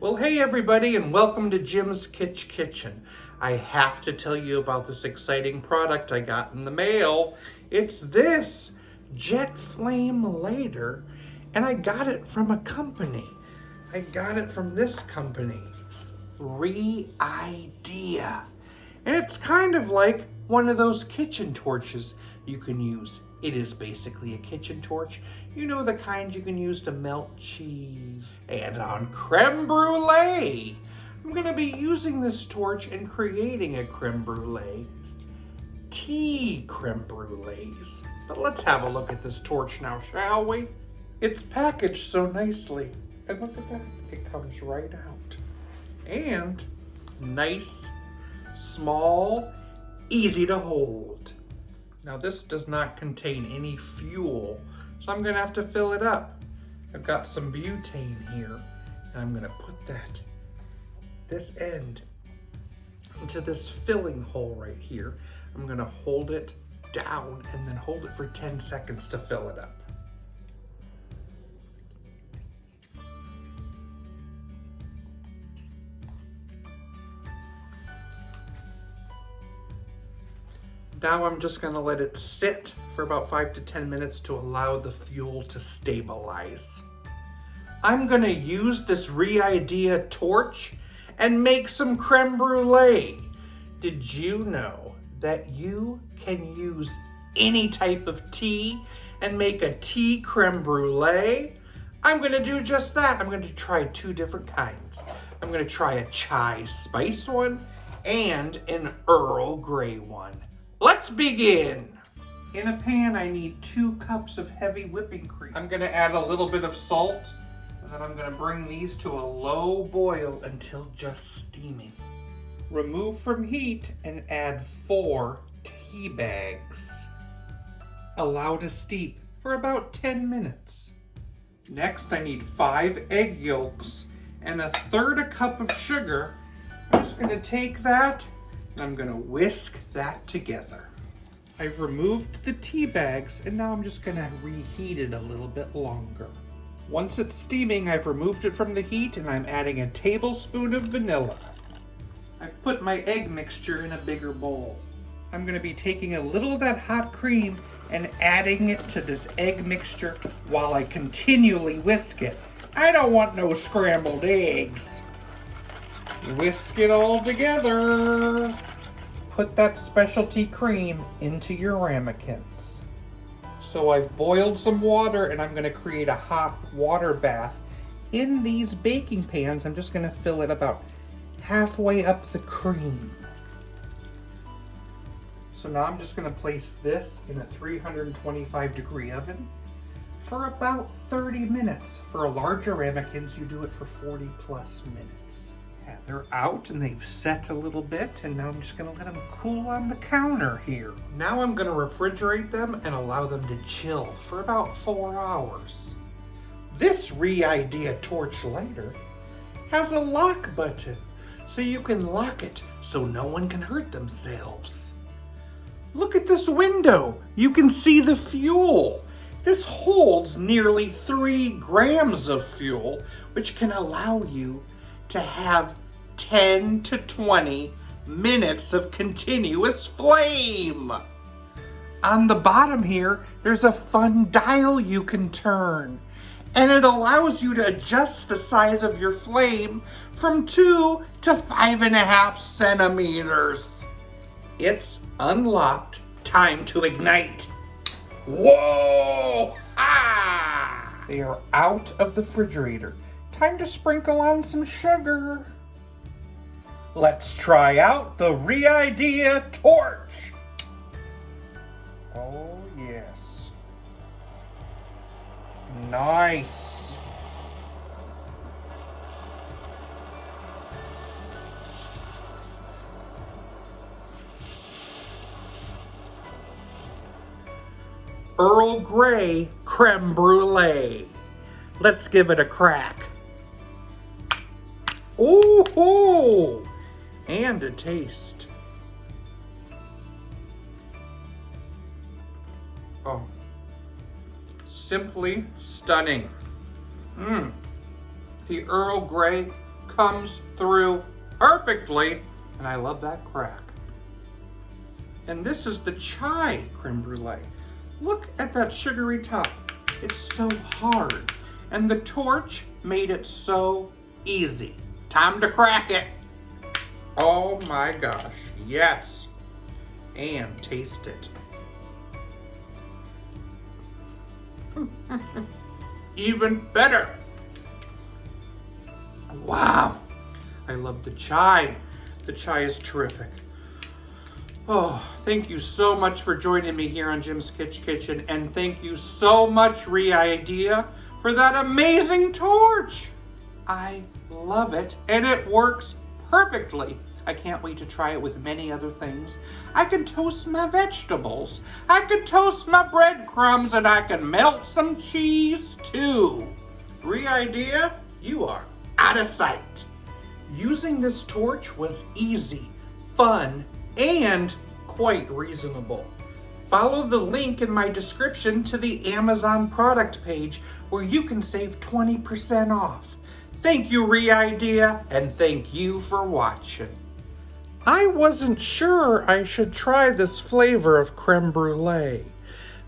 Well, hey everybody, and welcome to Jim's Kitsch Kitchen. I have to tell you about this exciting product I got in the mail. It's this jet flame lighter, and I got it from a company. I got it from this company, Reidea. And it's kind of like one of those kitchen torches you can use. It is basically a kitchen torch. You know, the kind you can use to melt cheese. And on creme brulee, I'm going to be using this torch and creating a creme brulee. Tea creme brulees. But let's have a look at this torch now, shall we? It's packaged so nicely. And look at that, it comes right out. And nice, small, easy to hold. Now this does not contain any fuel, so I'm gonna have to fill it up. I've got some butane here, and I'm gonna put this end into this filling hole right here. I'm gonna hold it down and then hold it for 10 seconds to fill it up. Now I'm just gonna let it sit for about 5 to 10 minutes to allow the fuel to stabilize. I'm gonna use this Reidea torch and make some creme brulee. Did you know that you can use any type of tea and make a tea creme brulee? I'm gonna do just that. I'm gonna try 2 different kinds. I'm gonna try a chai spice one and an Earl Grey one. Let's begin. In a pan, I need 2 cups of heavy whipping cream. I'm gonna add a little bit of salt, and then I'm gonna bring these to a low boil until just steaming. Remove from heat and add 4 tea bags. Allow to steep for about 10 minutes. Next, I need 5 egg yolks and 1/3 cup of sugar. I'm just gonna take that and I'm gonna whisk that together. I've removed the tea bags and now I'm just gonna reheat it a little bit longer. Once it's steaming, I've removed it from the heat and I'm adding a tablespoon of vanilla. I've put my egg mixture in a bigger bowl. I'm gonna be taking a little of that hot cream and adding it to this egg mixture while I continually whisk it. I don't want no scrambled eggs. Whisk it all together. Put that specialty cream into your ramekins. So I've boiled some water and I'm gonna create a hot water bath. In these baking pans, I'm just gonna fill it about halfway up the cream. So now I'm just gonna place this in a 325-degree oven for about 30 minutes. For a larger ramekins, you do it for 40+ minutes. Yeah, they're out and they've set a little bit, and now I'm just gonna let them cool on the counter here. Now I'm gonna refrigerate them and allow them to chill for about 4 hours. This Reidea torch lighter has a lock button, so you can lock it so no one can hurt themselves. Look at this window. You can see the fuel. This holds nearly 3 grams of fuel, which can allow you to have 10 to 20 minutes of continuous flame. On the bottom here, there's a fun dial you can turn, and it allows you to adjust the size of your flame from 2 to 5.5 centimeters. It's unlocked. Time to ignite. Whoa! Ah! They are out of the refrigerator. Time to sprinkle on some sugar. Let's try out the Reidea torch. Oh yes. Nice. Earl Grey creme brulee. Let's give it a crack. Ooh, and a taste. Oh, simply stunning. The Earl Grey comes through perfectly, and I love that crack. And this is the chai creme brulee. Look at that sugary top. It's so hard. And the torch made it so easy. Time to crack it. Oh my gosh, yes. And taste it. Even better. Wow. I love the chai. The chai is terrific. Oh, thank you so much for joining me here on Jim's Kitsch Kitchen, and thank you so much, Reidea, for that amazing torch. I love it, and it works perfectly. I can't wait to try it with many other things. I can toast my vegetables, I can toast my breadcrumbs, and I can melt some cheese too. Reidea, you are out of sight. Using this torch was easy, fun, and quite reasonable. Follow the link in my description to the Amazon product page where you can save 20% off. Thank you, Reidea, and thank you for watching. I wasn't sure I should try this flavor of creme brulee,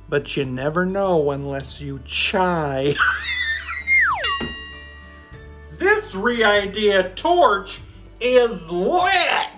but you never know unless you try. This Reidea torch is lit!